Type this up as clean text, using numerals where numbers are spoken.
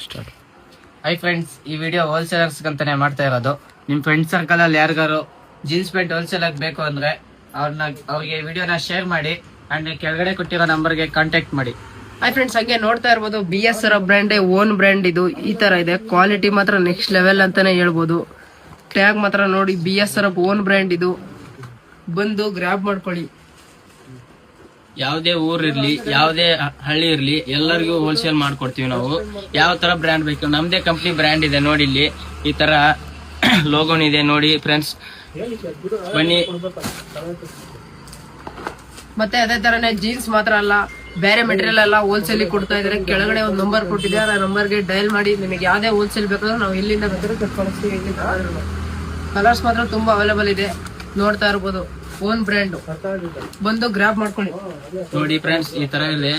Start. Hi friends, ಈ video wholesalers ಅಂತಾನೆ ಮಾಡ್ತಾ ಇರೋದು. ನಿಮ್ ಫ್ರೆಂಡ್ ಸರ್ಕಲ್ ಅಲ್ಲಿ ಯಾರಿಗಾರು ಜೀನ್ಸ್ ಪ್ಯಾಂಟ್ ಹೋಲ್ಸೇಲ್ ಬೇಕು ಅಂದ್ರೆ ಅವ್ರಿಗೆ ವಿಡಿಯೋನ ಶೇರ್ ಮಾಡಿ ಅಂಡ್ ಕೆಳಗಡೆ ಕೊಟ್ಟಿರೋ ನಂಬರ್ಗೆ ಕಾಂಟ್ಯಾಕ್ಟ್ ಮಾಡಿ. ಹಾಯ್ ಫ್ರೆಂಡ್ಸ್, ಹಂಗೆ ನೋಡ್ತಾ ಇರ್ಬೋದು BS Saraf brand own brand ಇದು. ಈ ತರ ಇದೆ, ಕ್ವಾಲಿಟಿ ಮಾತ್ರ ನೆಕ್ಸ್ಟ್ ಲೆವೆಲ್ ಅಂತಾನೆ ಹೇಳ್ಬೋದು. ಟ್ಯಾಗ್ ಮಾತ್ರ ನೋಡಿ, BS ಸರಫ್ ಓನ್ ಬ್ರ್ಯಾಂಡ್ ಇದು. ಬಂದು ಗ್ರಾಬ್ ಮಾಡ್ಕೊಳ್ಳಿ. ಯಾವುದೇ ಊರಿರ್ಲಿ, ಯಾವುದೇ ಹಳ್ಳಿ ಇರ್ಲಿ, ಎಲ್ಲರಿಗೂ ಹೋಲ್ಸೇಲ್ ಮಾಡ್ಕೊಡ್ತೀವಿ ನಾವು. ಯಾವ ತರ ಬ್ರ್ಯಾಂಡ್ ಬೇಕು, ನಮ್ದೇ ಕಂಪ್ನಿ ಬ್ರ್ಯಾಂಡ್ ಇದೆ ನೋಡಿ. ಇಲ್ಲಿ ಈ ತರ ಲೋಗೋನ್ ಇದೆ ನೋಡಿ ಫ್ರೆಂಡ್ಸ್, ಬನ್ನಿ. ಮತ್ತೆ ಅದೇ ತರನೇ ಜೀನ್ಸ್ ಮಾತ್ರ ಅಲ್ಲ, ಬೇರೆ ಮೆಟೀರಿಯಲ್ ಎಲ್ಲ ಹೋಲ್ಸೇಲ್ ಕೊಡ್ತಾ ಇದಾರೆ. ಕೆಳಗಡೆ ಒಂದು ನಂಬರ್ ಕೊಟ್ಟಿದ್ದಾರೆ, ಆ ನಂಬರ್ಗೆ ಡಯಲ್ ಮಾಡಿ ನಿಮಗೆ ಯಾವ್ದೇ ಹೋಲ್ಸೇಲ್ ಬೇಕಾದ್ರೂ ನಾವು ಎಲ್ಲಿಂದ ಬೇಕಾದ್ರೂ ಕಟ್ಕೊಳಿಸ್ತೀವಿ. ಕಲರ್ಸ್ ಮಾತ್ರ ತುಂಬಾ ಅವೈಲೇಬಲ್ ಇದೆ, ನೋಡ್ತಾ ಇರ್ಬೋದು. ಓನ್ ಬ್ರ್ಯಾಂಡ್, ಬಂದು ಗ್ರಾಬ್ ಮಾಡ್ಕೊಳ್ಳಿ. ನೋಡಿ ಫ್ರೆಂಡ್ಸ್, ಈ ತರ ಇದೆ.